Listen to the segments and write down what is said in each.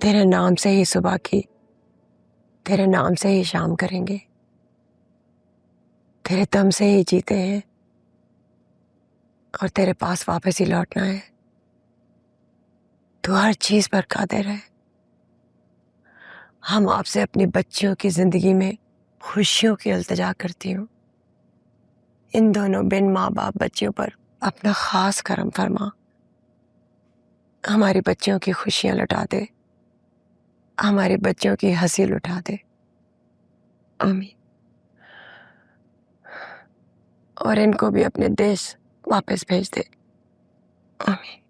तेरे नाम से ही सुबह की, तेरे नाम से ही शाम करेंगे, तेरे दम से ही जीते हैं और तेरे पास वापस ही लौटना है। तू हर चीज पर कादिर है। हम आपसे अपनी बच्चियों की जिंदगी में खुशियों की इल्तिजा करती हूँ। इन दोनों बिन माँ बाप बच्चियों पर अपना खास करम फरमा। हमारी बच्चियों की खुशियां लुटा दे, हमारी बच्चियों की हंसी लुटा दे। आमीन। और इनको भी अपने देश वापस भेज दे। आमीन।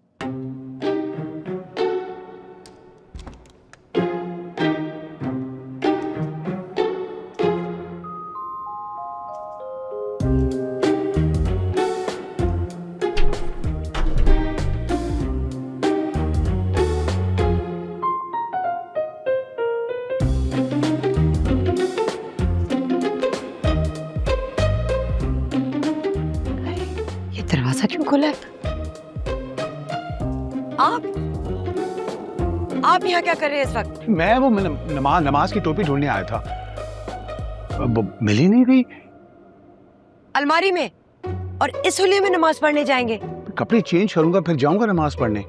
ये दरवाजा क्यों खुला है? आप यहाँ क्या कर रहे हैं इस वक्त? मैं वो नमाज की टोपी ढूंढने आया था, वो मिली नहीं गई। अलमारी में, और इस हुलिये में नमाज पढ़ने जाएंगे? कपड़े चेंज करूंगा फिर जाऊंगा नमाज पढ़ने।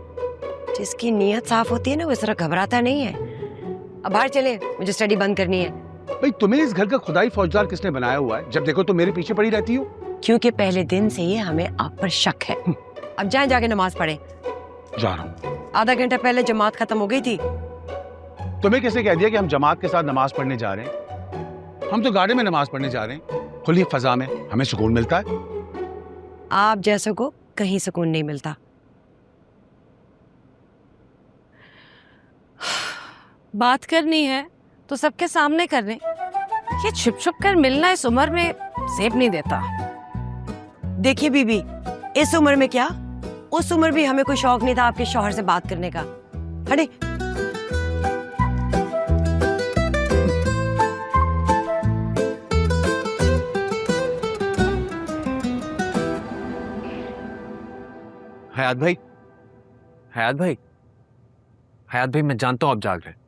जिसकी नीयत साफ होती है ना, वो इस तरह घबराता नहीं है। अब बाहर चले, मुझे स्टडी बंद करनी है। भाई तुम्हें इस घर का खुदाई फौजदार किसने बनाया हुआ है? जब देखो तो मेरे पीछे पड़ी रहती हो। क्योंकि पहले दिन से ही हमें आप पर शक है। अब जाएं, जाके नमाज पढ़ें। जा रहा हूँ। आधा घंटा पहले जमात खत्म हो गई थी। तुम्हें किसने कह दिया कि हम जमात के साथ नमाज पढ़ने जा रहे हैं? हम तो गाड़ी में नमाज पढ़ने जा रहे हैं, खुली फजा में, हमें सुकून मिलता है। आप जैसों को कहीं सुकून नहीं मिलता। बात करनी है तो सबके सामने कर रहे। ये छुप छुप कर मिलना इस उम्र में सेब नहीं देता। देखिए बीबी, इस उम्र में क्या, उस उम्र भी हमें कोई शौक नहीं था आपके शौहर से बात करने का। हटे। हयात भाई, हयात भाई, हयात भाई, मैं जानता हूँ आप जाग रहे हैं।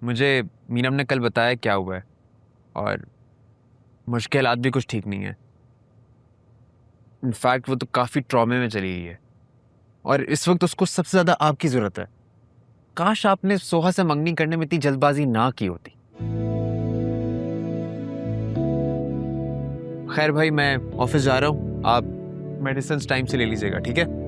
मुझे मीनम ने कल बताया क्या हुआ है, और मुश्किलात भी कुछ ठीक नहीं है। इनफैक्ट वो तो काफ़ी ट्रॉमे में चली गई है, और इस वक्त उसको सबसे ज़्यादा आपकी ज़रूरत है। काश आपने सोहा से मंगनी करने में इतनी जल्दबाजी ना की होती। खैर भाई, मैं ऑफिस जा रहा हूँ, आप मेडिसिन टाइम से ले लीजिएगा, ठीक है?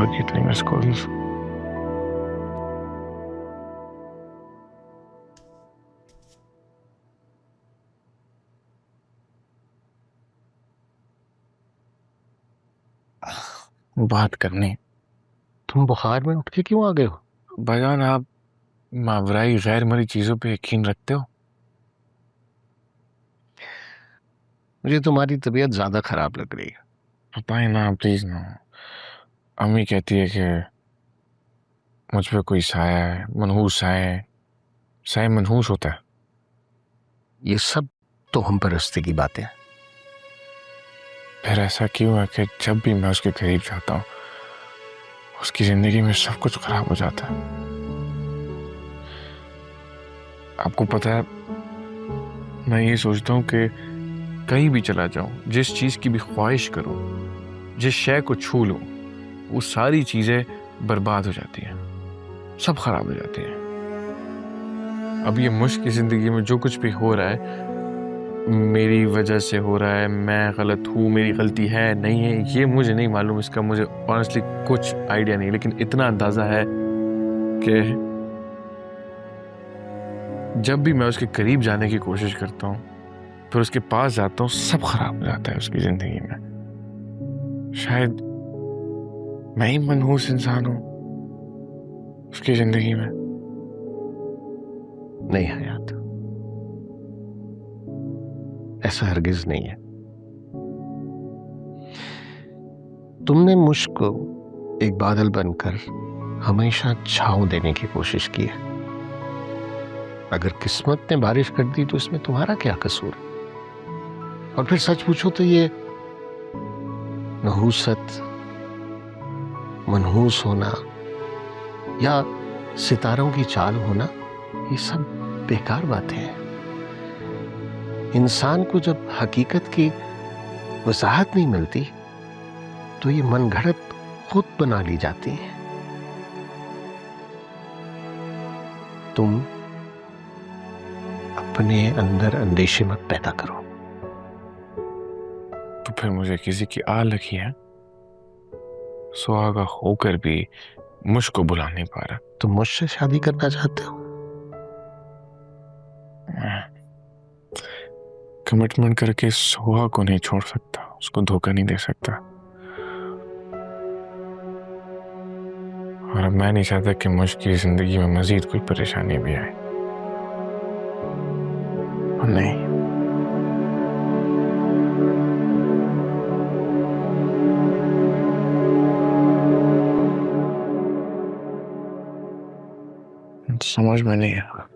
कितने मिस कॉल्स। बात करनी। तुम बुखार में उठ के क्यों आ गए हो? भाईजान, आप मावराई गैर मरी चीजों पे यकीन रखते हो? मुझे तुम्हारी तबीयत ज्यादा खराब लग रही है। बताए ना प्लीज ना। अम्मी कहती है कि मुझ पे कोई साया है, मनहूस साया है। साया मनहूस होता है। ये सब तो हम परस्ती की बातें हैं। फिर ऐसा क्यों है कि जब भी मैं उसके करीब जाता हूँ, उसकी जिंदगी में सब कुछ खराब हो जाता है? आपको पता है, मैं ये सोचता हूँ कि कहीं भी चला जाऊं, जिस चीज की भी ख्वाहिश करूं, जिस शय को छू लूं, वो सारी चीजें बर्बाद हो जाती हैं, सब खराब हो जाती हैं। अब ये मुश्क की जिंदगी में जो कुछ भी हो रहा है, मेरी वजह से हो रहा है। मैं गलत हूँ, मेरी गलती है नहीं है, ये मुझे नहीं मालूम। इसका मुझे ऑनेस्टली कुछ आइडिया नहीं, लेकिन इतना अंदाजा है कि जब भी मैं उसके करीब जाने की कोशिश करता हूँ, फिर उसके पास जाता हूँ, सब खराब हो जाता है उसकी जिंदगी में। शायद मैं ही मनहूस इंसान हूँ उसकी जिंदगी में। नहीं हयात, ऐसा हरगिज नहीं है। तुमने मुझको एक बादल बनकर हमेशा छांव देने की कोशिश की है। अगर किस्मत ने बारिश कर दी तो इसमें तुम्हारा क्या कसूर है? और फिर सच पूछो तो ये नहूसत, मनहूस होना या सितारों की चाल होना, ये सब बेकार बातें हैं। इंसान को जब हकीकत की वजाहत नहीं मिलती तो ये मनगढ़ंत खुद बना ली जाती है। तुम अपने अंदर अंदेशे मत पैदा करो। तो फिर मुझे किसी की आ लगी है, सुहागा होकर भी मुझको बुला नहीं पा रहा। तुम मुझसे शादी करना चाहते हो? कमिटमेंट करके सुहा को नहीं छोड़ सकता, उसको धोखा नहीं दे सकता। और अब मैं नहीं चाहता कि मुझकी जिंदगी में मजीद कोई परेशानी भी आए। और नहीं, समझ में नहीं आ रहा।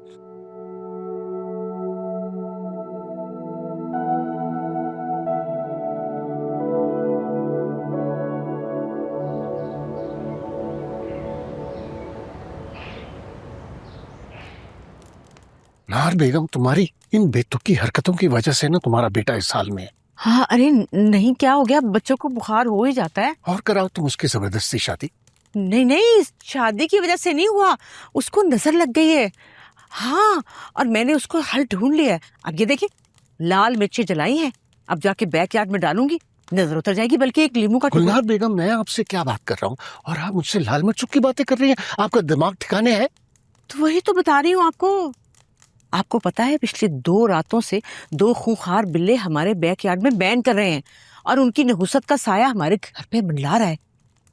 नार बेगम, तुम्हारी इन बेतुकी हरकतों की वजह से ना तुम्हारा बेटा इस हाल में है। हाँ, अरे नहीं, क्या हो गया? बच्चों को बुखार हो ही जाता है। और कराओ तुम उसकी जबरदस्ती शादी। नहीं नहीं, शादी की वजह से नहीं हुआ, उसको नजर लग गई है। हाँ, और मैंने उसको हल ढूंढ लिया है। अब ये देखिए, लाल मिर्ची जलाई हैं, अब जाके बैकयार्ड में डालूंगी, नजर उतर जाएगी। बल्कि एक लीमू का गुलनार बेगम, मैं आपसे क्या बात कर रहा हूँ और आप मुझसे लाल मिर्चों की बातें कर रही हैं? आपका दिमाग ठिकाने है? तो वही तो बता रही हूँ आपको। आपको पता है, पिछली 2 रातों से 2 खूंखार बिल्ले हमारे बैकयार्ड में बैन कर रहे हैं और उनकी नहुसत का साया हमारे घर पे मंडला रहा है।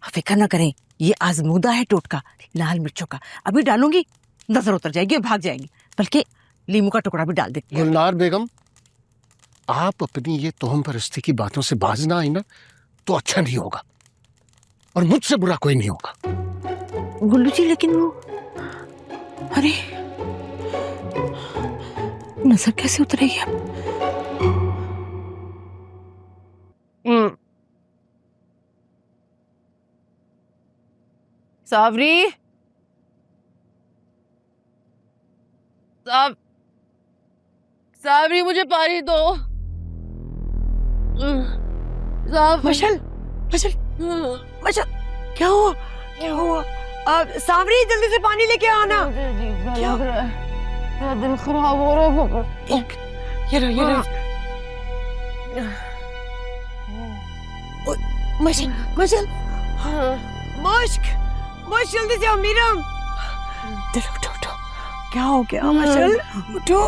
फिक्र ना करें, ये आजमूदा है टोटका लाल मिर्चों का। अभी डालूंगी, नजर उतर जाएगी और भाग जाएंगी। बल्कि लीमू का टुकड़ा भी डाल देती हूँ। गुलनार बेगम, आप अपनी ये तोहम परस्ती की बातों से बाज ना आई ना तो अच्छा नहीं होगा, और मुझसे बुरा कोई नहीं होगा। गुल्लू जी, लेकिन वो, अरे नजर कैसे उतरेगी अब? सावरी, सावरी मुझे पानी दो। मशल, मशल, मशल, क्या हुआ? क्या हुआ? सावरी, जल्दी से पानी लेके आना। क्या? मेरा दिल खराब हो रहा है। ये लो। मशल, मशल, मुश्क, मुश्क, जल्दी से आओ मीरम। उठो, उठो, उठो। क्या हो गया मशल? उठो।